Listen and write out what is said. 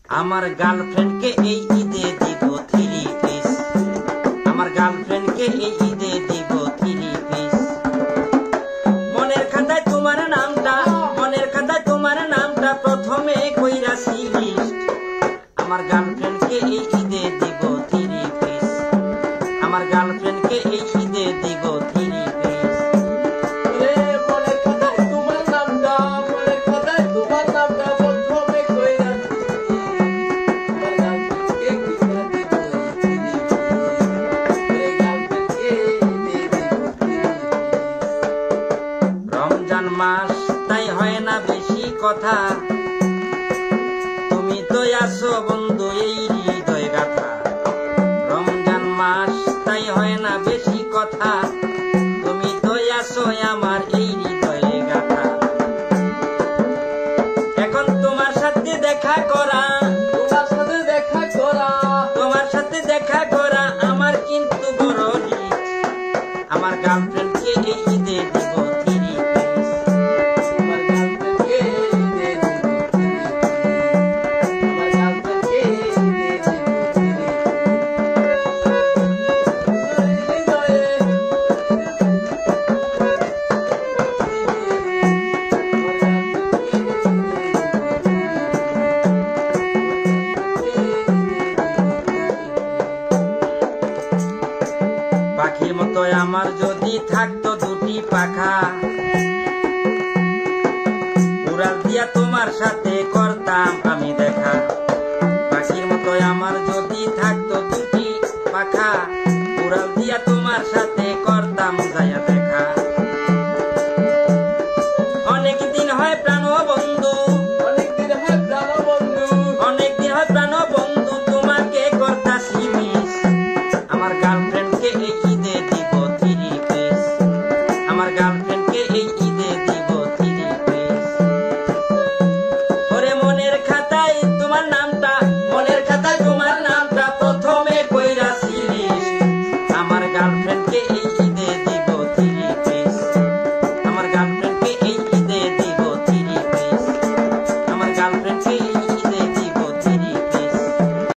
আমার গার্লফ্রেন্ডকে এই ঈদে দিব 3 পিস। আমার গার্লফ্রেন্ডকে এই ঈদে দিব 3 পিস। মনের খাতায় তোমার নামটা, মনের খাতায় তোমার নামটা প্রথমে কইরাছি লিস্ট। আমার গার্লফ্রেন্ডকে এই ঈদে দিব 3 পিস। আমার গার্লফ্রেন্ডকে এই ঈদে দিব 3 পিস। মনের খাতায় তোমার নামটা, মনের খাতায় তোমার নামটা প্রথমে কইরাছি রমজান মাস তাই হয় না বেশি কথা, তুমি তো আছো বন্ধু এই হৃদয় গাথা। রমজান মাস তাই হয় না বেশি কথা, তুমি তো আছো আমার এই হৃদয় গাথা। এখন তোমার সাথে দেখা করা, তোমার সাথে দেখা করা, তোমার সাথে দেখা করা আমার কিন্তু বড় রিস্ক। আমার গার্লফ্রেন্ডকে এই ঈদে দিব 3 পিস। আমার গার্লফ্রেন্ডকে ঈদে দিব 3 পিস। আমার গার্লফ্রেন্ডকে ঈদে দিব 3 পিস। পাখির মতো আমার যদি থাকতো 2টি পাখা, উড়াল দিয়া তোমার সাথে করতাম আমি দেখা। পাখির মতো আমার যদি থাকতো 2টি পাখা, উড়াল দিয়া তোমার সাথে করতাম যাইয়া দেখা। অনেক দিন হয় প্রাণ বন্ধু, অনেকদিন হয় প্রাণবন্ধু, অনেক দিন হয় প্রাণ বন্ধু, তোমাকে করতাছি মিস। আমার গার্লফ্রেন্ডকে এই ঈদে দিব 3 পিস। আমার গার্লফ্রেন্ডকে এই ঈদে দিব 3 পিস। ওরে মনের খাতায় তোমার নামটা